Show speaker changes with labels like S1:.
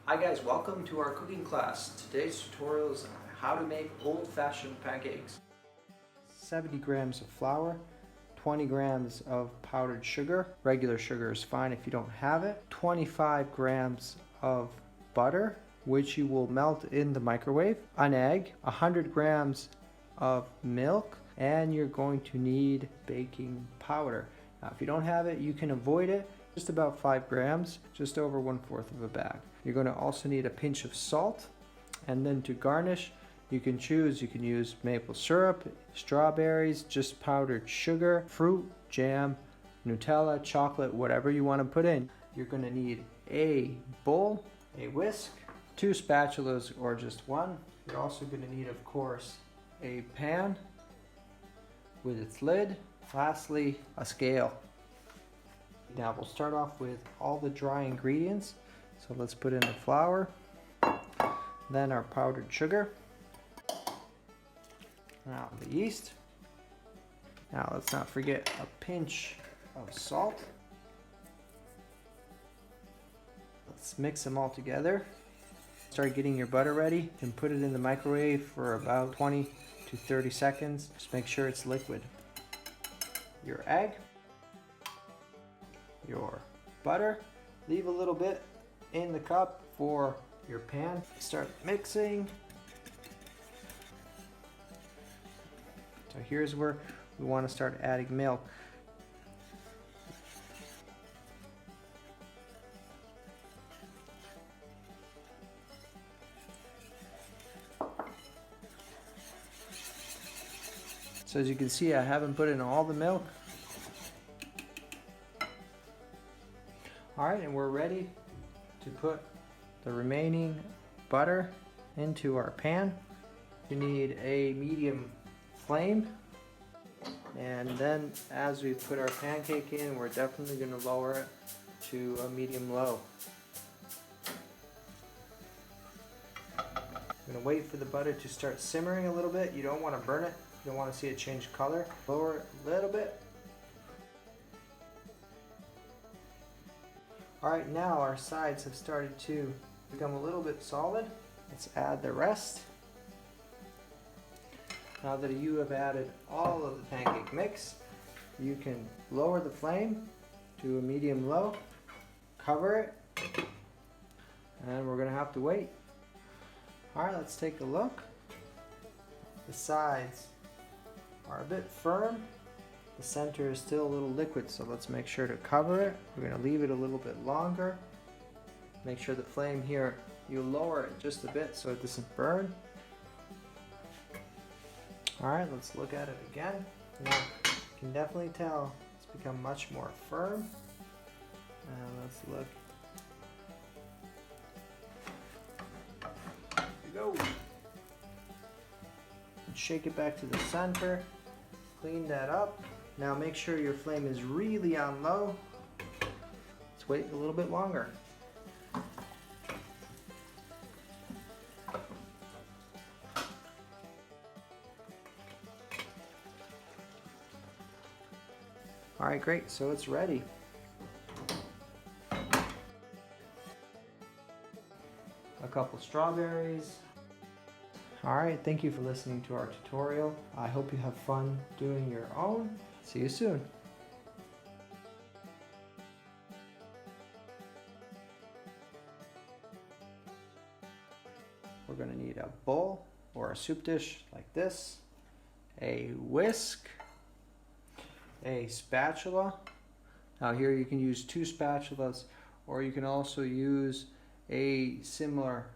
S1: Hi guys, welcome to our cooking class. Today's tutorial is on how to make old-fashioned pancakes. 70 grams of flour, 20 grams of powdered sugar. Regular sugar is fine if you don't have it. 25 grams of butter, which you will melt in the microwave. An egg, 100 grams of milk, and you're going to need baking powder. Now, if you don't have it, you can avoid it. Just about 5 grams, just over 1/4 of a bag. You're going to also need a pinch of salt, and then to garnish, you can choose. You can use maple syrup, strawberries, just powdered sugar, fruit, jam, Nutella, chocolate, whatever you want to put in. You're going to need a bowl, a whisk, 2 spatulas or just one. You're also going to need, of course, a pan with its lid. Lastly, a scale. Now we'll start off with all the dry ingredients. So let's put in the flour, then our powdered sugar, now the yeast. Now let's not forget a pinch of salt. Let's mix them all together. Start getting your butter ready and put it in the microwave for about 20 to 30 seconds. Just make sure it's liquid. Your egg, your butter, leave a little bit in the cup for your pan. Start mixing. So here's where we want to start adding milk. So as you can see, I haven't put in all the milk. Alright, and we're ready to put the remaining butter into our pan. We need a medium flame, and then as we put our pancake in, we're definitely going to lower it to a medium low. I'm going to wait for the butter to start simmering a little bit. You don't want to burn it. You don't want to see it change color. Lower it a little bit. Alright, now our sides have started to become a little bit solid. Let's add the rest. Now that you have added all of the pancake mix, you can lower the flame to a medium low, cover it, and we're going to have to wait. Alright, let's take a look. The sides are a bit firm. The center is still a little liquid, so let's make sure to cover it. We're going to leave it a little bit longer. Make sure the flame here, you lower it just a bit so it doesn't burn. Alright, let's look at it again. Now, you can definitely tell it's become much more firm. And let's look. There we go. And shake it back to the center. Clean that up. Now make sure your flame is really on low. Let's wait a little bit longer. Alright, great, so it's ready. A couple strawberries. Alright, thank you for listening to our tutorial. I hope you have fun doing your own. See you soon. We're going to need a bowl or a soup dish like this, a whisk, a spatula. Now here you can use 2 spatulas, or you can also use a similar